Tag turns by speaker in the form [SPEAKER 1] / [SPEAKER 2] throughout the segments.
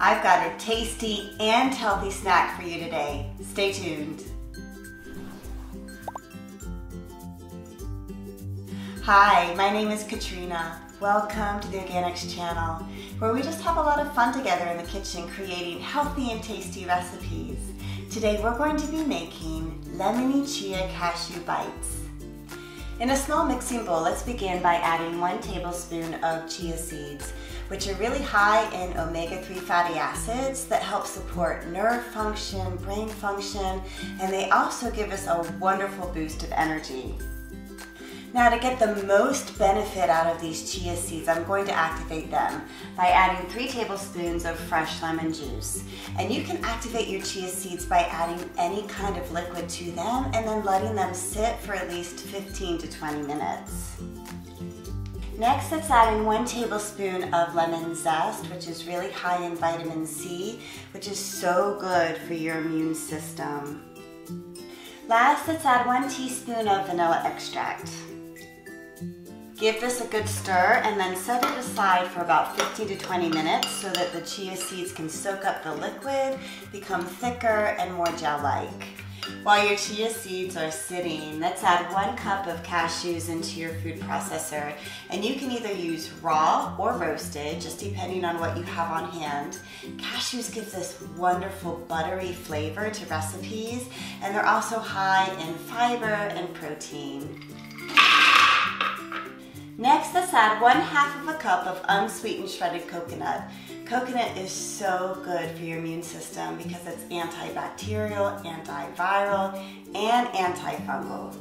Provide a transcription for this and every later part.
[SPEAKER 1] I've got a tasty and healthy snack for you today. Stay tuned. Hi, my name is Katrina. Welcome to the Organixx channel, where we just have a lot of fun together in the kitchen creating healthy and tasty recipes. Today we're going to be making Lemony Chia Cashew Bites. In a small mixing bowl, let's begin by adding 1 tablespoon of chia seeds, which are really high in omega-3 fatty acids that help support nerve function, brain function, and they also give us a wonderful boost of energy. Now, to get the most benefit out of these chia seeds, I'm going to activate them by adding 3 tablespoons of fresh lemon juice. And you can activate your chia seeds by adding any kind of liquid to them and then letting them sit for at least 15 to 20 minutes. Next, let's add in 1 tablespoon of lemon zest, which is really high in vitamin C, which is so good for your immune system. Last, let's add 1 teaspoon of vanilla extract. Give this a good stir and then set it aside for about 15 to 20 minutes so that the chia seeds can soak up the liquid, become thicker and more gel-like. While your chia seeds are sitting, let's add 1 cup of cashews into your food processor, and you can either use raw or roasted, just depending on what you have on hand. Cashews give this wonderful buttery flavor to recipes, and they're also high in fiber and protein. Next, let's add 1/2 cup of unsweetened shredded coconut. Coconut is so good for your immune system because it's antibacterial, antiviral, and antifungal.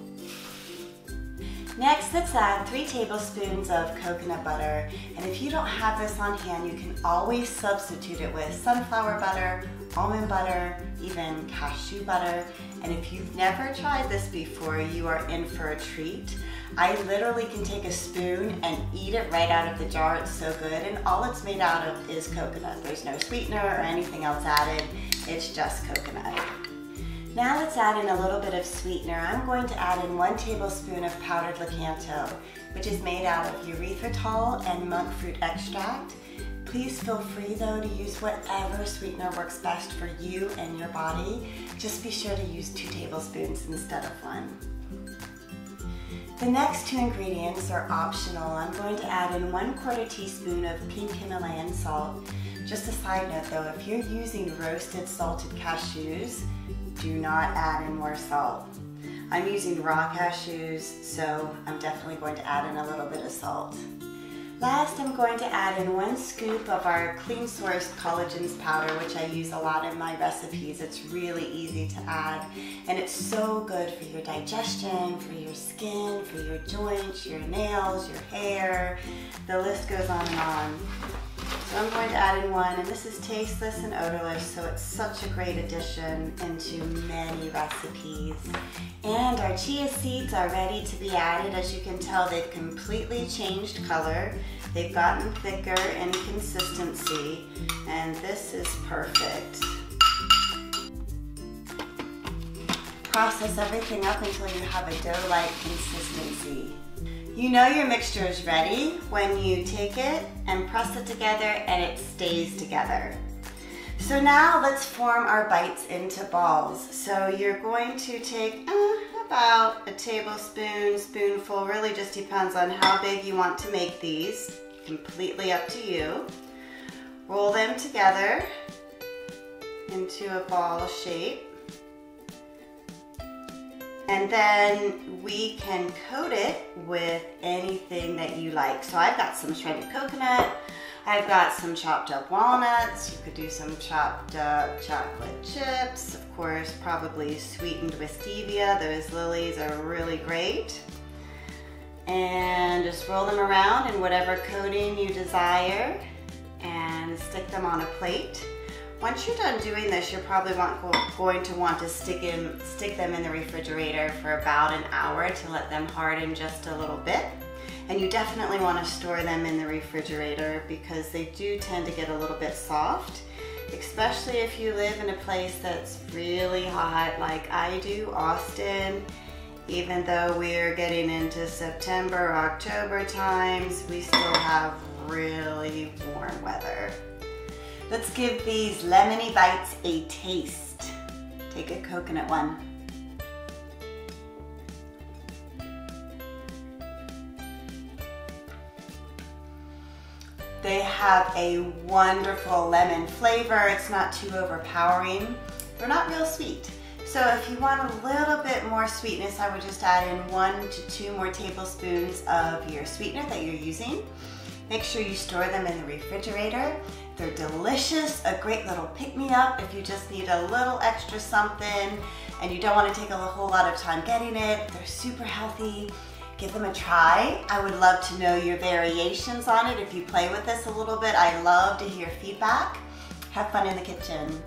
[SPEAKER 1] Next, let's add 3 tablespoons of coconut butter. And if you don't have this on hand, you can always substitute it with sunflower butter, almond butter, even cashew butter. And if you've never tried this before, you are in for a treat. I literally can take a spoon and eat it right out of the jar. It's so good, and all it's made out of is coconut. There's no sweetener or anything else added. It's just coconut. Now let's add in a little bit of sweetener. I'm going to add in 1 tablespoon of powdered lakanto, which is made out of erythritol and monk fruit extract. Please feel free though to use whatever sweetener works best for you and your body. Just be sure to use 2 tablespoons instead of 1. The next 2 ingredients are optional. I'm going to add in 1/4 teaspoon of pink Himalayan salt. Just a side note though, if you're using roasted salted cashews, do not add in more salt. I'm using raw cashews, so I'm definitely going to add in a little bit of salt. Last, I'm going to add in 1 scoop of our clean sourced collagens powder, which I use a lot in my recipes. It's really easy to add, and it's so good for your digestion, for your skin, for your joints, your nails, your hair. The list goes on and on. So I'm going to add in 1, and this is tasteless and odorless, so it's such a great addition into many recipes. And our chia seeds are ready to be added. As you can tell, they've completely changed color. They've gotten thicker in consistency, and this is perfect. Process everything up until you have a dough-like consistency. You know your mixture is ready when you take it and press it together and it stays together. So now let's form our bites into balls. So you're going to take about a tablespoon, spoonful, really just depends on how big you want to make these. Completely up to you. Roll them together into a ball shape. And then we can coat it with anything that you like. So I've got some shredded coconut, I've got some chopped up walnuts, you could do some chopped up chocolate chips, of course, probably sweetened with stevia. Those lilies are really great. And just roll them around in whatever coating you desire and stick them on a plate. Once you're done doing this, you're probably going to want to stick them in the refrigerator for about an hour to let them harden just a little bit. And you definitely want to store them in the refrigerator because they do tend to get a little bit soft, especially if you live in a place that's really hot like I do, Austin. Even though we're getting into September, October times, we still have really warm weather. Let's give these lemony bites a taste. Take a coconut one. They have a wonderful lemon flavor. It's not too overpowering. They're not real sweet. So if you want a little bit more sweetness, I would just add in 1 to 2 more tablespoons of your sweetener that you're using. Make sure you store them in the refrigerator. They're delicious, a great little pick-me-up if you just need a little extra something and you don't want to take a whole lot of time getting it. They're super healthy. Give them a try. I would love to know your variations on it if you play with this a little bit. I love to hear feedback. Have fun in the kitchen.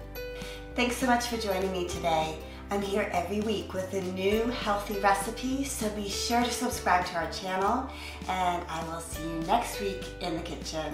[SPEAKER 1] Thanks so much for joining me today. I'm here every week with a new healthy recipe, so be sure to subscribe to our channel, and I will see you next week in the kitchen.